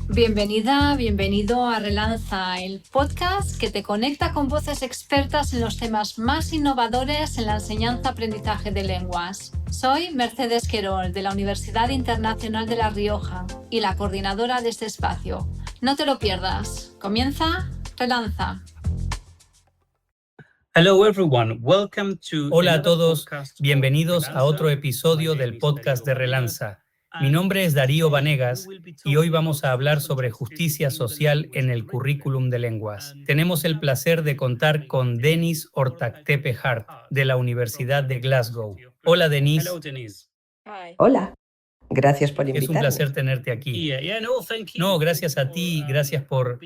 Bienvenida, bienvenido a Relanza, el podcast que te conecta con voces expertas en los temas más innovadores en la enseñanza-aprendizaje de lenguas. Soy Mercedes Querol, de la Universidad Internacional de La Rioja y la coordinadora de este espacio. No te lo pierdas. Comienza Relanza. Hola a todos, bienvenidos a otro episodio del podcast de Relanza. Mi nombre es Darío Vanegas y hoy vamos a hablar sobre justicia social en el currículum de lenguas. Tenemos el placer de contar con Denis Ortag-Tepe-Hart de la Universidad de Glasgow. Hola, Denis. Hola, gracias por invitarme. Es un placer tenerte aquí. No, gracias a ti, gracias por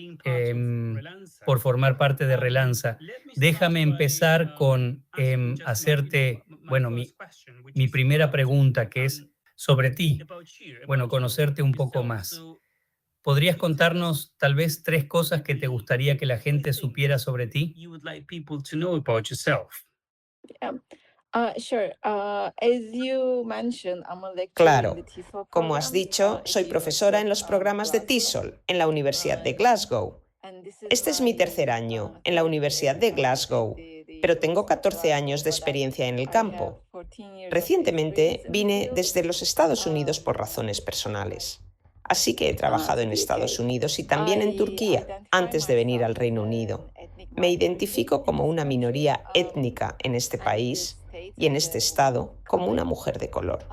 formar parte de Relanza. Déjame empezar con hacerte, mi primera pregunta, que es sobre ti, conocerte un poco más. ¿Podrías contarnos tal vez 3 cosas que te gustaría que la gente supiera sobre ti? Claro, como has dicho, soy profesora en los programas de TESOL en la Universidad de Glasgow. Este es mi tercer año en la Universidad de Glasgow, pero tengo 14 años de experiencia en el campo. Recientemente vine desde los Estados Unidos por razones personales. Así que he trabajado en Estados Unidos y también en Turquía antes de venir al Reino Unido. Me identifico como una minoría étnica en este país y en este estado como una mujer de color,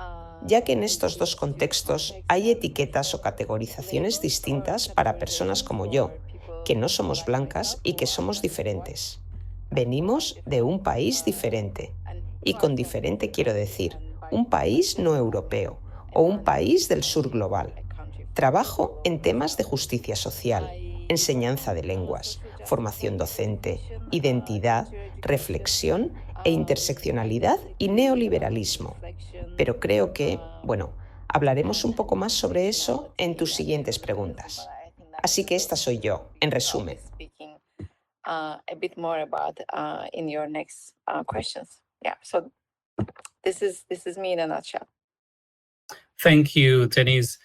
ya que en estos dos contextos hay etiquetas o categorizaciones distintas para personas como yo, que no somos blancas y que somos diferentes. Venimos de un país diferente, y con diferente quiero decir un país no europeo o un país del sur global. Trabajo en temas de justicia social, enseñanza de lenguas, formación docente, identidad, reflexión e interseccionalidad y neoliberalismo. Pero creo que, hablaremos un poco más sobre eso en tus siguientes preguntas. Así que esta soy yo, en resumen. This is me in a nutshell. Thank you, Denis.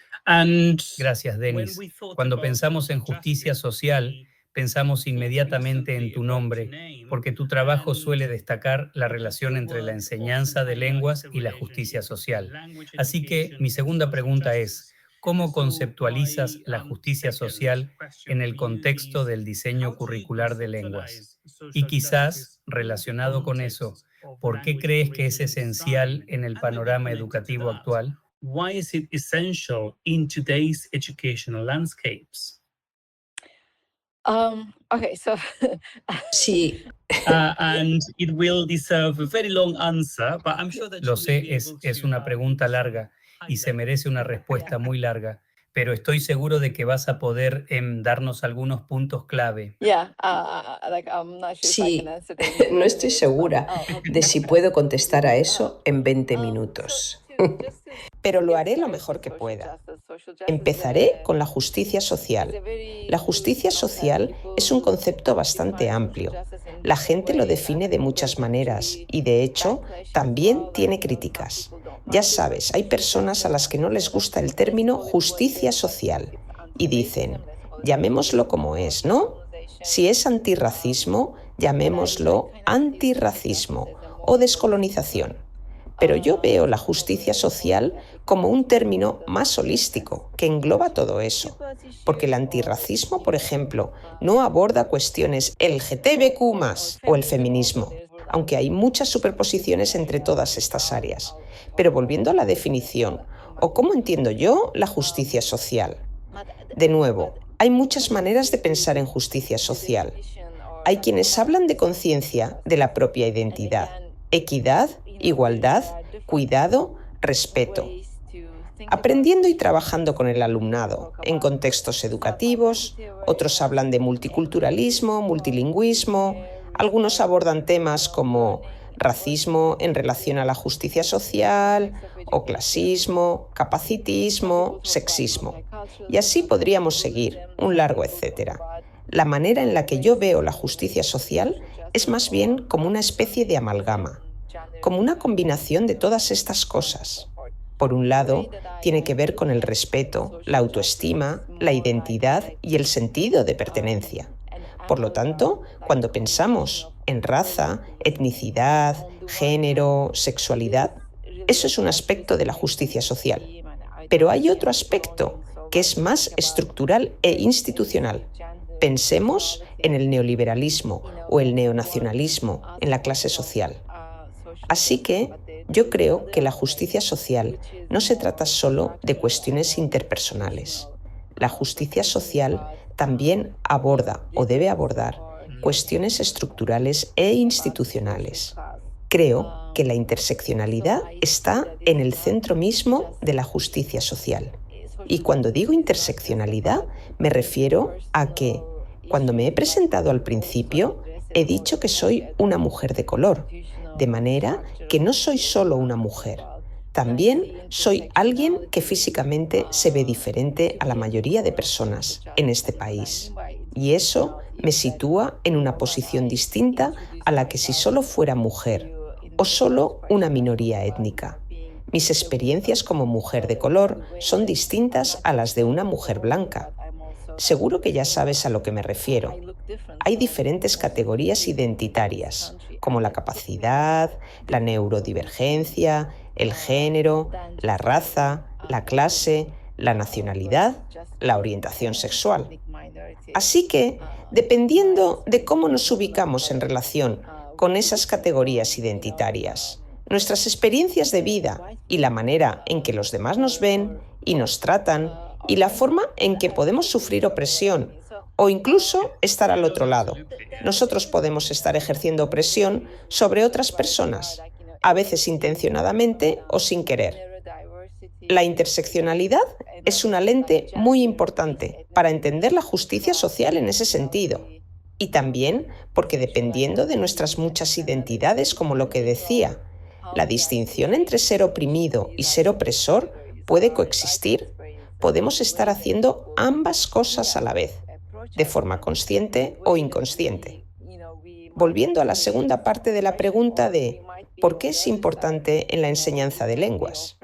Gracias, Denis. Cuando pensamos en justicia social, pensamos inmediatamente en tu nombre, porque tu trabajo suele destacar la relación entre la enseñanza de lenguas y la justicia social. Así que mi segunda pregunta es, ¿cómo conceptualizas la justicia social en el contexto del diseño curricular de lenguas? Y quizás, relacionado con eso, ¿por qué crees que es esencial en el panorama educativo actual? Why is it essential in today's educational landscapes? Sí. And it will deserve a very long answer, but I'm sure that Lo sé, es una pregunta larga y se merece una respuesta muy larga, pero estoy seguro de que vas a poder darnos algunos puntos clave. Sí, no estoy segura de si puedo contestar a eso en 20 minutos. Pero lo haré lo mejor que pueda. Empezaré con la justicia social. La justicia social es un concepto bastante amplio. La gente lo define de muchas maneras y, de hecho, también tiene críticas. Ya sabes, hay personas a las que no les gusta el término justicia social y dicen, llamémoslo como es, ¿no? Si es antirracismo, llamémoslo antirracismo o descolonización. Pero yo veo la justicia social como un término más holístico que engloba todo eso, porque el antirracismo, por ejemplo, no aborda cuestiones LGTBQ+, o el feminismo, aunque hay muchas superposiciones entre todas estas áreas. Pero volviendo a la definición, o cómo entiendo yo la justicia social. De nuevo, hay muchas maneras de pensar en justicia social. Hay quienes hablan de conciencia de la propia identidad, equidad, igualdad, cuidado, respeto. Aprendiendo y trabajando con el alumnado en contextos educativos, otros hablan de multiculturalismo, multilingüismo, algunos abordan temas como racismo en relación a la justicia social, o clasismo, capacitismo, sexismo. Y así podríamos seguir, un largo etcétera. La manera en la que yo veo la justicia social es más bien como una especie de amalgama, como una combinación de todas estas cosas. Por un lado, tiene que ver con el respeto, la autoestima, la identidad y el sentido de pertenencia. Por lo tanto, cuando pensamos en raza, etnicidad, género, sexualidad, eso es un aspecto de la justicia social. Pero hay otro aspecto que es más estructural e institucional. Pensemos en el neoliberalismo o el neonacionalismo en la clase social. Así que yo creo que la justicia social no se trata solo de cuestiones interpersonales. La justicia social también aborda o debe abordar cuestiones estructurales e institucionales. Creo que la interseccionalidad está en el centro mismo de la justicia social. Y cuando digo interseccionalidad, me refiero a que, cuando me he presentado al principio, he dicho que soy una mujer de color, de manera que no soy solo una mujer. También soy alguien que físicamente se ve diferente a la mayoría de personas en este país. Y eso me sitúa en una posición distinta a la que si solo fuera mujer o solo una minoría étnica. Mis experiencias como mujer de color son distintas a las de una mujer blanca. Seguro que ya sabes a lo que me refiero. Hay diferentes categorías identitarias, como la capacidad, la neurodivergencia, el género, la raza, la clase, la nacionalidad, la orientación sexual. Así que, dependiendo de cómo nos ubicamos en relación con esas categorías identitarias, nuestras experiencias de vida y la manera en que los demás nos ven y nos tratan y la forma en que podemos sufrir opresión o incluso estar al otro lado. Nosotros podemos estar ejerciendo opresión sobre otras personas, a veces intencionadamente o sin querer. La interseccionalidad es una lente muy importante para entender la justicia social en ese sentido. Y también porque dependiendo de nuestras muchas identidades, como lo que decía, la distinción entre ser oprimido y ser opresor puede coexistir. Podemos estar haciendo ambas cosas a la vez, de forma consciente o inconsciente. Volviendo a la segunda parte de la pregunta de ¿por qué es importante en la enseñanza de lenguas?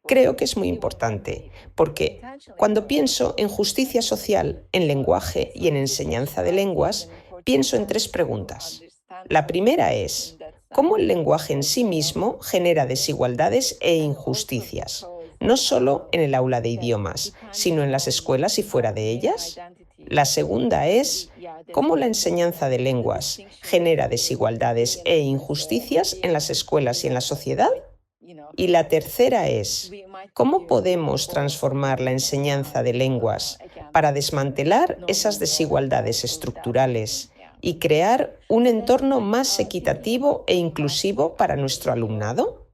Creo que es muy importante, porque cuando pienso en justicia social, en lenguaje y en enseñanza de lenguas, pienso en tres preguntas. La primera es, ¿cómo el lenguaje en sí mismo genera desigualdades e injusticias? No solo en el aula de idiomas, sino en las escuelas y fuera de ellas. La segunda es, ¿cómo la enseñanza de lenguas genera desigualdades e injusticias en las escuelas y en la sociedad? Y la tercera es, ¿cómo podemos transformar la enseñanza de lenguas para desmantelar esas desigualdades estructurales y crear un entorno más equitativo e inclusivo para nuestro alumnado?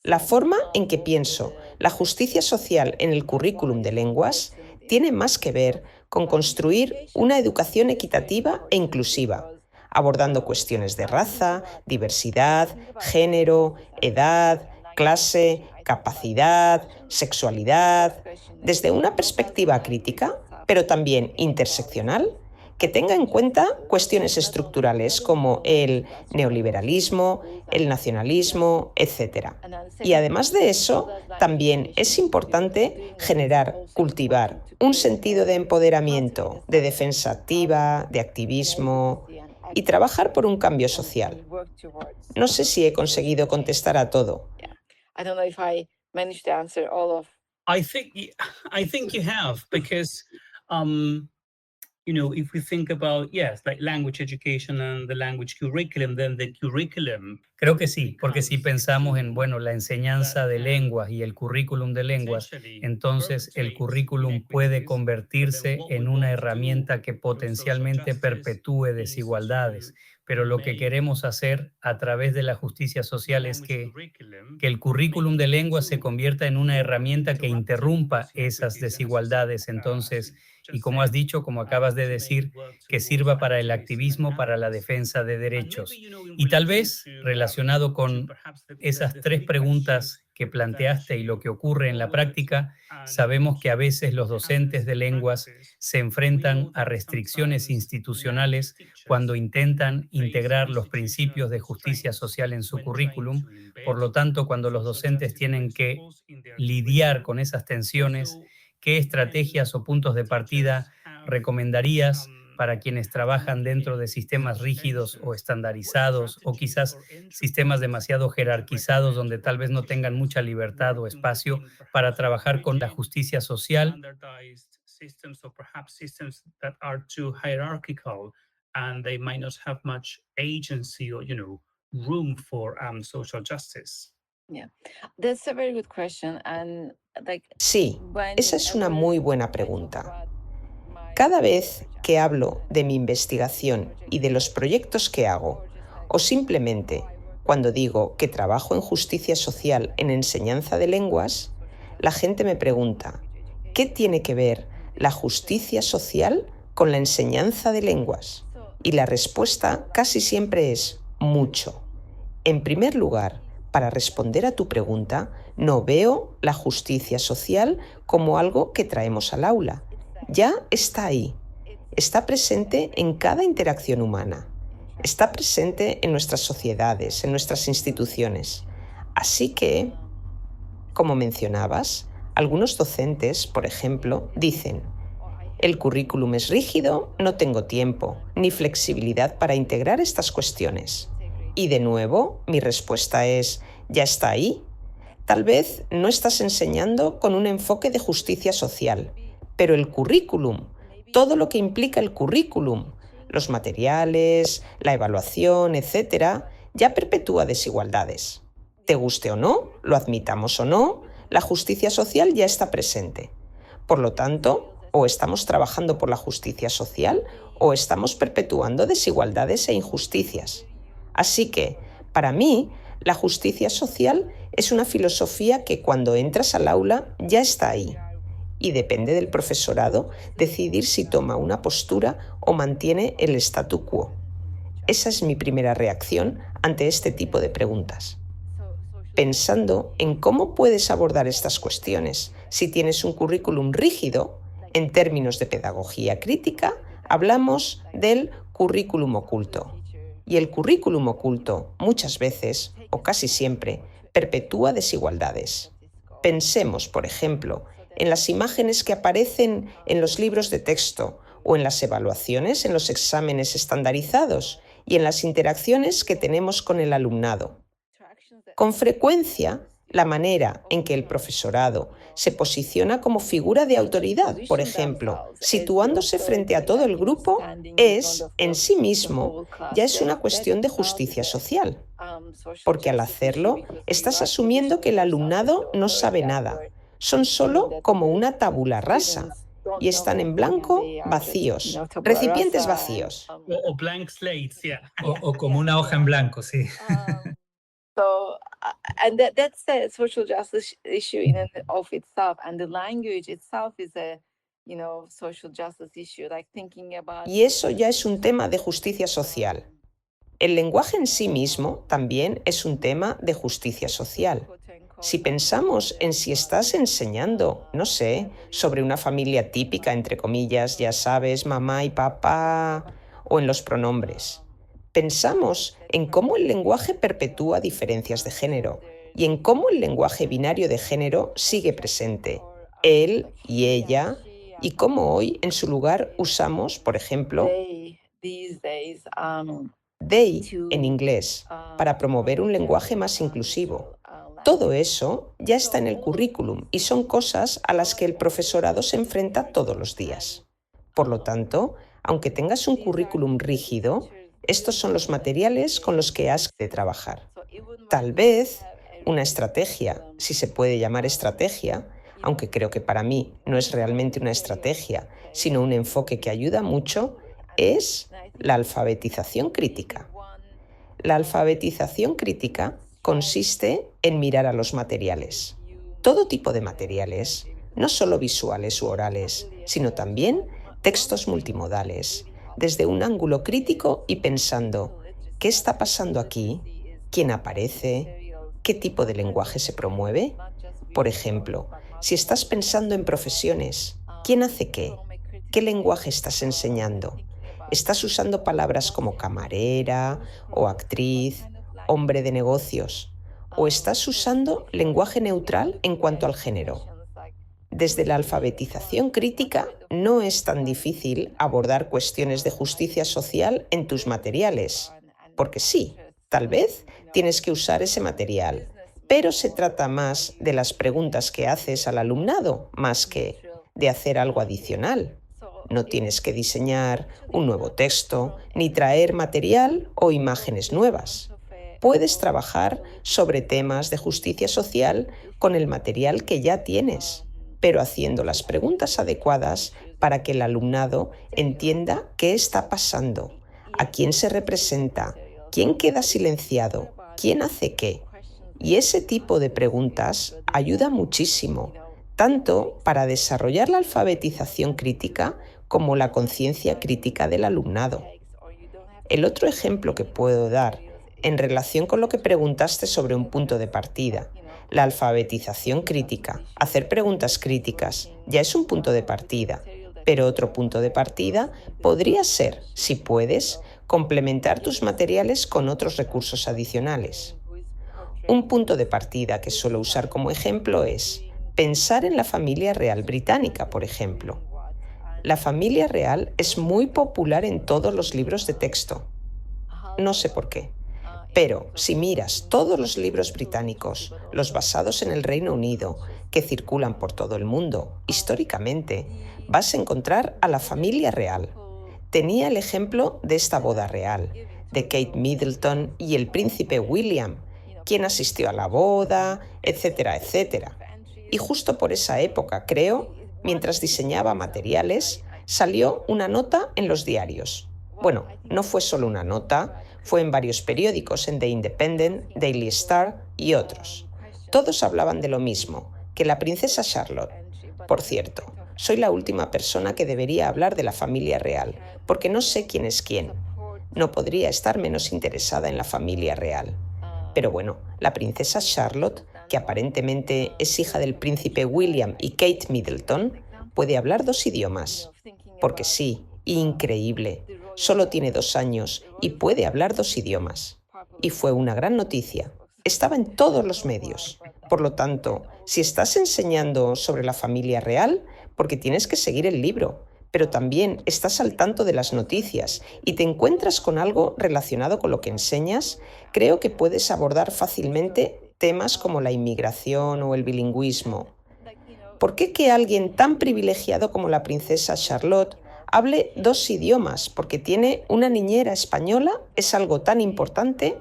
La forma en que pienso la justicia social en el currículum de lenguas tiene más que ver con construir una educación equitativa e inclusiva, abordando cuestiones de raza, diversidad, género, edad, clase, capacidad, sexualidad, desde una perspectiva crítica, pero también interseccional, que tenga en cuenta cuestiones estructurales como el neoliberalismo, el nacionalismo, etc. Y además de eso, también es importante cultivar un sentido de empoderamiento, de defensa activa, de activismo y trabajar por un cambio social. No sé si he conseguido contestar a todo. I think you have, because if we think about, yes, like language education and the language curriculum, then the curriculum. Creo que sí, porque si pensamos en, la enseñanza de lenguas y el currículum de lenguas, entonces el currículum puede convertirse en una herramienta que potencialmente perpetúe desigualdades. Pero lo que queremos hacer a través de la justicia social es que el currículum de lenguas se convierta en una herramienta que interrumpa esas desigualdades. Entonces, y como has dicho, como acabas de decir, que sirva para el activismo, para la defensa de derechos. Y tal vez relacionado con esas tres preguntas que planteaste y lo que ocurre en la práctica, sabemos que a veces los docentes de lenguas se enfrentan a restricciones institucionales cuando intentan integrar los principios de justicia social en su currículum. Por lo tanto, cuando los docentes tienen que lidiar con esas tensiones, ¿qué estrategias o puntos de partida recomendarías para quienes trabajan dentro de sistemas rígidos o estandarizados, o quizás sistemas demasiado jerarquizados donde tal vez no tengan mucha libertad o espacio para trabajar con la justicia social? Sí, esa es una muy buena pregunta. Cada vez que hablo de mi investigación y de los proyectos que hago, o simplemente cuando digo que trabajo en justicia social en enseñanza de lenguas, la gente me pregunta, ¿qué tiene que ver la justicia social con la enseñanza de lenguas? Y la respuesta casi siempre es mucho. En primer lugar, para responder a tu pregunta, no veo la justicia social como algo que traemos al aula. Ya está ahí. Está presente en cada interacción humana. Está presente en nuestras sociedades, en nuestras instituciones. Así que, como mencionabas, algunos docentes, por ejemplo, dicen: el currículum es rígido, no tengo tiempo ni flexibilidad para integrar estas cuestiones. Y de nuevo, mi respuesta es: ya está ahí. Tal vez no estás enseñando con un enfoque de justicia social, pero el currículum, todo lo que implica el currículum, los materiales, la evaluación, etcétera, ya perpetúa desigualdades. Te guste o no, lo admitamos o no, la justicia social ya está presente. Por lo tanto, o estamos trabajando por la justicia social o estamos perpetuando desigualdades e injusticias. Así que, para mí, la justicia social es una filosofía que cuando entras al aula ya está ahí. Y depende del profesorado decidir si toma una postura o mantiene el statu quo. Esa es mi primera reacción ante este tipo de preguntas. Pensando en cómo puedes abordar estas cuestiones si tienes un currículum rígido, en términos de pedagogía crítica, hablamos del currículum oculto. Y el currículum oculto, muchas veces, o casi siempre, perpetúa desigualdades. Pensemos, por ejemplo, en las imágenes que aparecen en los libros de texto o en las evaluaciones en los exámenes estandarizados y en las interacciones que tenemos con el alumnado. Con frecuencia, la manera en que el profesorado se posiciona como figura de autoridad, por ejemplo, situándose frente a todo el grupo, es, en sí mismo, ya es una cuestión de justicia social. Porque al hacerlo, estás asumiendo que el alumnado no sabe nada. Son solo como una tabula rasa y están en blanco, vacíos, recipientes vacíos. O blank slates, yeah. O como una hoja en blanco, sí. And that's a social justice issue in and of itself, and the language itself is a, social justice issue, like thinking about. Y eso ya es un tema de justicia social. El lenguaje en sí mismo también es un tema de justicia social. Si pensamos en si estás enseñando, no sé, sobre una familia típica, entre comillas, ya sabes, mamá y papá, o en los pronombres. Pensamos en cómo el lenguaje perpetúa diferencias de género y en cómo el lenguaje binario de género sigue presente, él y ella, y cómo hoy en su lugar usamos, por ejemplo, they en inglés, para promover un lenguaje más inclusivo. Todo eso ya está en el currículum y son cosas a las que el profesorado se enfrenta todos los días. Por lo tanto, aunque tengas un currículum rígido, estos son los materiales con los que has de trabajar. Tal vez una estrategia, si se puede llamar estrategia, aunque creo que para mí no es realmente una estrategia, sino un enfoque que ayuda mucho, es la alfabetización crítica. La alfabetización crítica consiste en mirar a los materiales. Todo tipo de materiales, no solo visuales u orales, sino también textos multimodales, desde un ángulo crítico y pensando, ¿qué está pasando aquí? ¿Quién aparece? ¿Qué tipo de lenguaje se promueve? Por ejemplo, si estás pensando en profesiones, ¿quién hace qué? ¿Qué lenguaje estás enseñando? ¿Estás usando palabras como camarera o actriz, hombre de negocios? ¿O estás usando lenguaje neutral en cuanto al género? Desde la alfabetización crítica no es tan difícil abordar cuestiones de justicia social en tus materiales, porque sí, tal vez tienes que usar ese material, pero se trata más de las preguntas que haces al alumnado, más que de hacer algo adicional. No tienes que diseñar un nuevo texto, ni traer material o imágenes nuevas. Puedes trabajar sobre temas de justicia social con el material que ya tienes, pero haciendo las preguntas adecuadas para que el alumnado entienda qué está pasando, a quién se representa, quién queda silenciado, quién hace qué. Y ese tipo de preguntas ayuda muchísimo, tanto para desarrollar la alfabetización crítica como la conciencia crítica del alumnado. El otro ejemplo que puedo dar en relación con lo que preguntaste sobre un punto de partida, la alfabetización crítica, hacer preguntas críticas, ya es un punto de partida, pero otro punto de partida podría ser, si puedes, complementar tus materiales con otros recursos adicionales. Un punto de partida que suelo usar como ejemplo es pensar en la familia real británica, por ejemplo. La familia real es muy popular en todos los libros de texto. No sé por qué. Pero si miras todos los libros británicos, los basados en el Reino Unido, que circulan por todo el mundo, históricamente, vas a encontrar a la familia real. Tenía el ejemplo de esta boda real, de Kate Middleton y el príncipe William, quien asistió a la boda, etcétera, etcétera. Y justo por esa época, creo, mientras diseñaba materiales, salió una nota en los diarios. Bueno, no fue solo una nota, fue en varios periódicos, en The Independent, Daily Star y otros. Todos hablaban de lo mismo, que la princesa Charlotte. Por cierto, soy la última persona que debería hablar de la familia real, porque no sé quién es quién. No podría estar menos interesada en la familia real. Pero bueno, la princesa Charlotte, que aparentemente es hija del príncipe William y Kate Middleton, puede hablar 2 idiomas. Porque sí, increíble. Solo tiene 2 años y puede hablar 2 idiomas. Y fue una gran noticia. Estaba en todos los medios. Por lo tanto, si estás enseñando sobre la familia real, porque tienes que seguir el libro, pero también estás al tanto de las noticias y te encuentras con algo relacionado con lo que enseñas, creo que puedes abordar fácilmente temas como la inmigración o el bilingüismo. ¿Por qué que alguien tan privilegiado como la princesa Charlotte hable 2 idiomas porque tiene una niñera española es algo tan importante,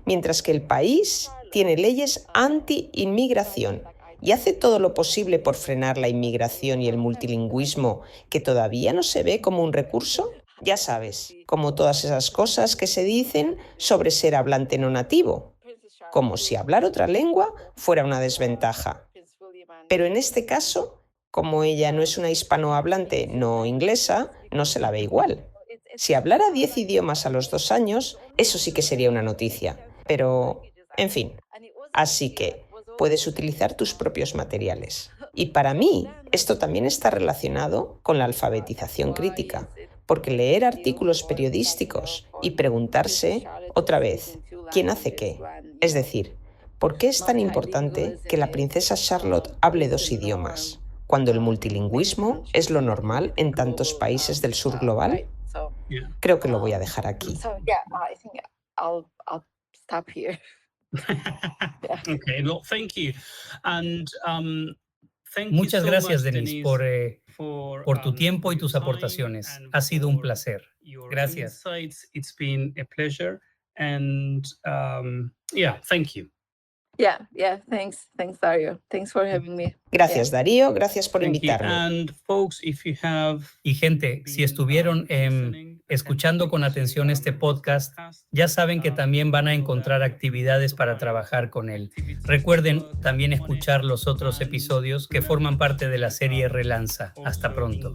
mientras que el país tiene leyes anti-inmigración y hace todo lo posible por frenar la inmigración y el multilingüismo que todavía no se ve como un recurso? Ya sabes, como todas esas cosas que se dicen sobre ser hablante no nativo, como si hablar otra lengua fuera una desventaja. Pero en este caso, como ella no es una hispanohablante no inglesa, no se la ve igual. Si hablara 10 idiomas a los 2 años, eso sí que sería una noticia. Pero, en fin, así que puedes utilizar tus propios materiales. Y para mí, esto también está relacionado con la alfabetización crítica, porque leer artículos periodísticos y preguntarse, otra vez, ¿quién hace qué? Es decir, ¿por qué es tan importante que la princesa Charlotte hable 2 idiomas, cuando el multilingüismo es lo normal en tantos países del sur global? Creo que lo voy a dejar aquí. Okay, well, thank you. And thank you Muchas so gracias, much, Denise, Denise, por tu tiempo y tus aportaciones. Ha sido un placer. Gracias. Insights. It's been a pleasure. And yeah, thank you. Yeah, thanks, Dario. Thanks for having me. Gracias, Darío. Gracias por Thank you. invitarme. And folks, if you have Y gente, si estuvieron en escuchando con atención este podcast, ya saben que también van a encontrar actividades para trabajar con él. Recuerden también escuchar los otros episodios que forman parte de la serie Relanza. Hasta pronto.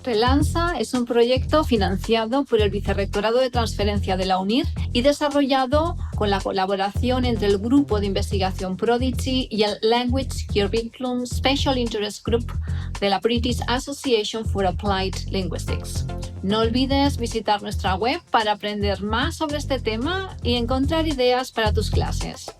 Relanza es un proyecto financiado por el Vicerrectorado de Transferencia de la UNIR y desarrollado con la colaboración entre el Grupo de Investigación Prodigy y el Language Curriculum Special Interest Group de la British Association for Applied Linguistics. No olvides visitar nuestra web para aprender más sobre este tema y encontrar ideas para tus clases.